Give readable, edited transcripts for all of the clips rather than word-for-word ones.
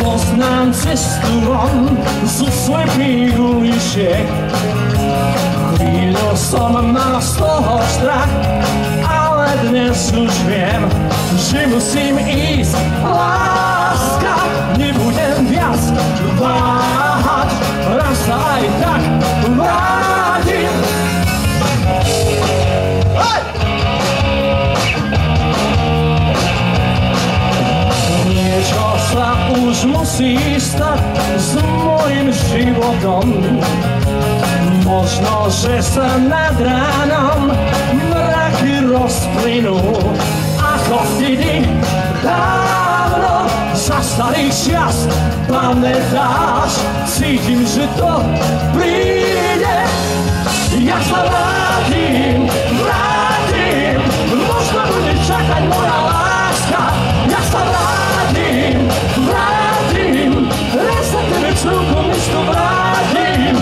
poznám cestu von zo slepých uličiek. Chvíľu som mal z toho strach, ale dnes už viem, že musím ísť. Láska, nebudem viac váhať, raz sa aj tak vrátim. Niečo sa už musí stať s mojim životom. Možno, že sa nad ránom mraky rozplynú, ako vtedy dávno za starý čas. Pamätáš, cítim, že to príde. Ja sa vrátim, možno bude čakať moja láska. Ja sa vrátim, raz sa tebe celkom isto vrátim.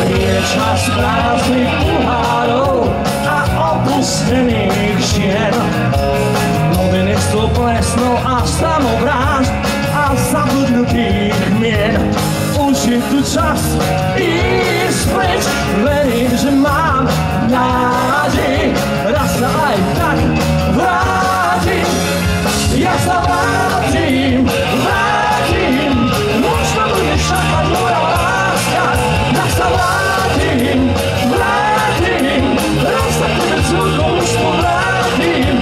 Je čas prázdnych pohárov a opustených žien. Noviny sú plesnou a samovrážd a zabudnutých mien. Už je tu čas ísť preč, verím, že mám nádej. Raz sa aj tak vrátim. Ja sa vrátim, možno bude čakať moja láska. Ja sa vrátim, raz sa tebe celkom isto vrátim.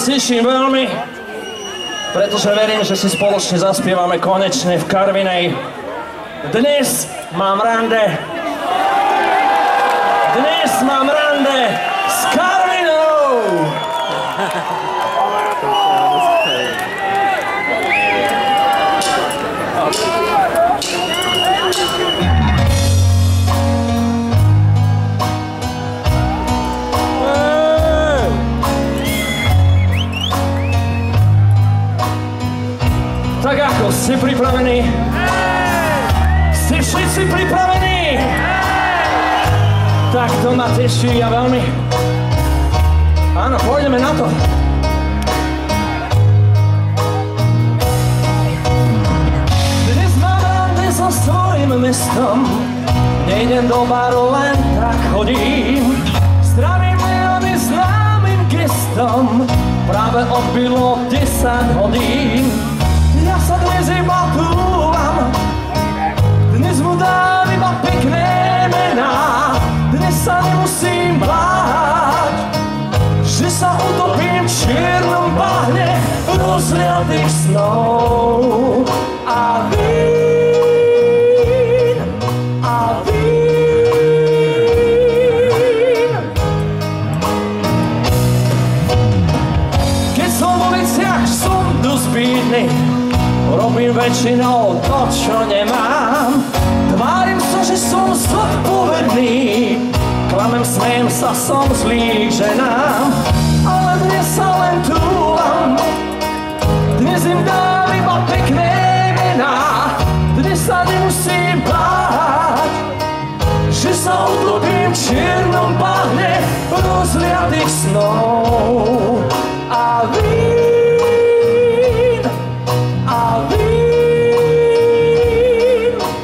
Teším veľmi, pretože verím, že si spoločne zaspievame konečne v Karvinej. Dnes mám rande s Karvinou! Tak ako, ste pripravení? Ste všetci pripravení? Tak to ma teší a veľmi. Áno, pôjdeme na to. Dnes mám rande so svojím mestom, nejdem do baru, len tak chodím. Zdravím veľmi známym gestom, práve odbilo 10 hodín. Ja sa dnes iba túlam, to, čo nemám. Tvárim sa, že som zodpovedný, klamem, smejem sa, som zlý k ženám, ale dnes sa len túlam. Dnes im dám iba pekné mená, dnes sa nemusím báť, že sa utopím v čiernom bahne rozliatých snov. A vín, a vín, vín, vín.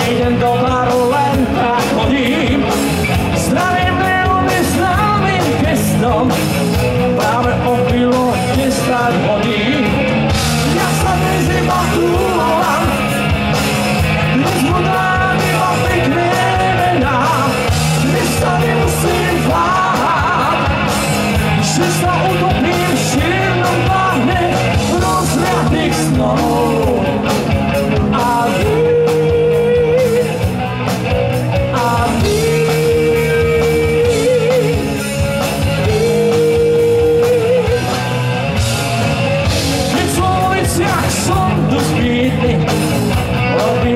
Idem do baru, len tak chodím, zdravím veľmi známym gestom, práve opilo 10 hodín. Ja sa dnes iba túlam, dnes mu dám iba pekné mená, dnes sa nemusím báť, že sa utopím v čiernom bahne rozliatých snov. A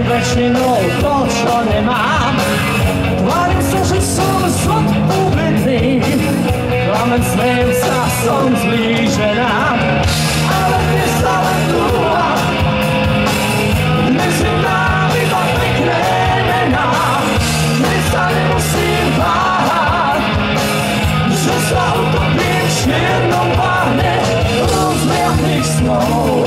väčšinou to, čo nemám. Tvárim sa, že som zodpovedný, klamem, smejem sa, som zlý ženám, ale dnes sa len túlam. Dnes im dám iba pekné mená, dnes sa nemusím báť, že sa utopím v čiernom bahne rozliatých snov.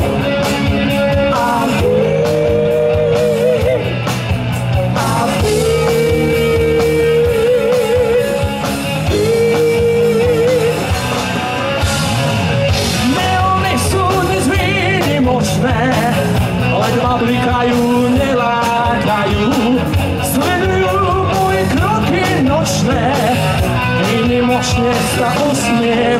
Ledva blikajú, nelákajú, sledujú moje kroky nočné, iným močne sa usmievajú.